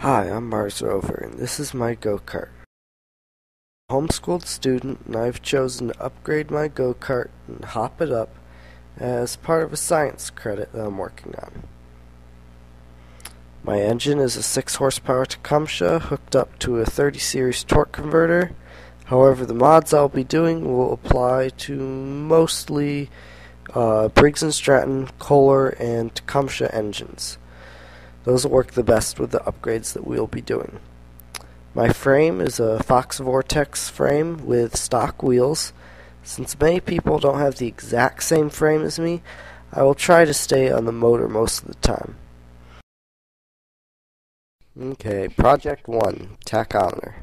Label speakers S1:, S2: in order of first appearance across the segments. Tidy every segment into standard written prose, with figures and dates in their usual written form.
S1: Hi, I'm Marsrover, and this is my go-kart. I'm a homeschooled student, and I've chosen to upgrade my go-kart and hop it up as part of a science credit that I'm working on. My engine is a 6 horsepower Tecumseh hooked up to a 30 series torque converter. However, the mods I'll be doing will apply to mostly Briggs and Stratton, Kolher, and Tecumseh engines. Those will work the best with the upgrades that we'll be doing. My frame is a Fox Vortex frame with stock wheels. Since many people don't have the exact same frame as me, I will try to stay on the motor most of the time. Okay, Project 1, tachometer.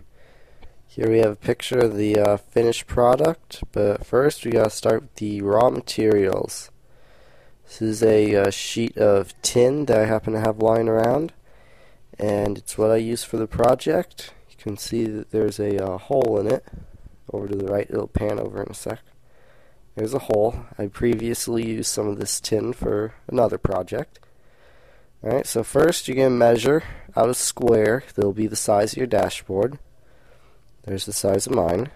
S1: Here we have a picture of the finished product, but first we gotta start with the raw materials. This is a sheet of tin that I happen to have lying around, and it's what I use for the project. You can see that there's a hole in it. Over to the right, it'll pan over in a sec. There's a hole. I previously used some of this tin for another project. Alright, so first you're going to measure out a square that'll be the size of your dashboard. There's the size of mine.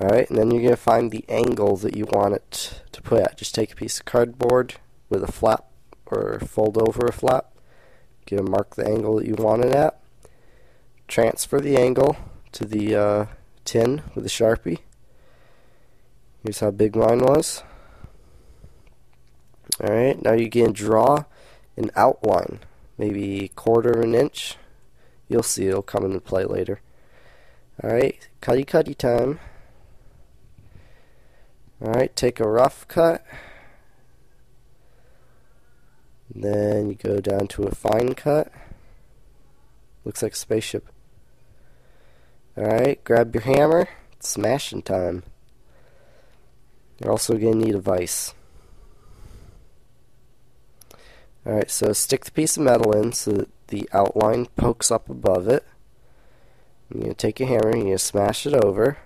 S1: Alright, and then you're going to find the angle that you want it to put at. Just take a piece of cardboard with a flap, or fold over a flap. You're going to mark the angle that you want it at. Transfer the angle to the tin with a Sharpie. Here's how big mine was. Alright, now you're going to draw an outline, maybe a quarter of an inch. You'll see, it'll come into play later. Alright, cutty time. Alright, take a rough cut. Then you go down to a fine cut. Looks like a spaceship. Alright, grab your hammer. It's smashing time. You're also going to need a vise. Alright, so stick the piece of metal in so that the outline pokes up above it. You're going to take your hammer and you're going to smash it over.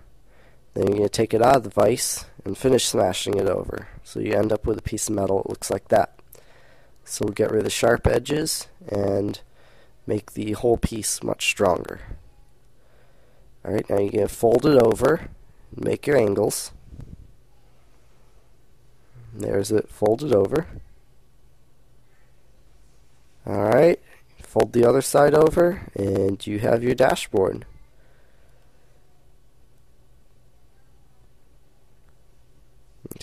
S1: Then you're going to take it out of the vise and finish smashing it over. So you end up with a piece of metal that looks like that. So we'll get rid of the sharp edges and make the whole piece much stronger. Alright, now you're going to fold it over and make your angles. There's it folded over. Alright, fold the other side over and you have your dashboard.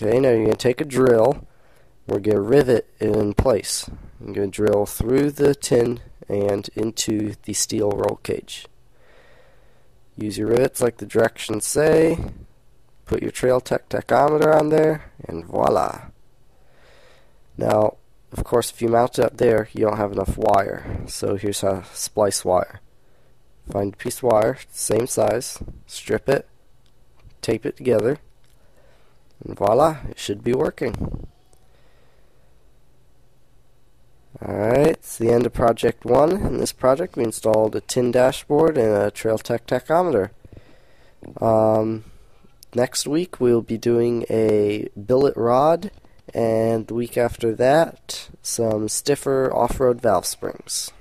S1: Okay, now you're going to take a drill. We're going to rivet it in place. I'm going to drill through the tin and into the steel roll cage. Use your rivets like the directions say. Put your tachometer on there, and voila. Now, of course, if you mount it up there, you don't have enough wire. So here's how to splice wire. Find a piece of wire, same size, strip it, tape it together, and voila, it should be working. Alright, it's the end of Project 1. In this project, we installed a tin dashboard and a Trailtech tachometer. Next week, we'll be doing a billet rod, and the week after that, some stiffer off-road valve springs.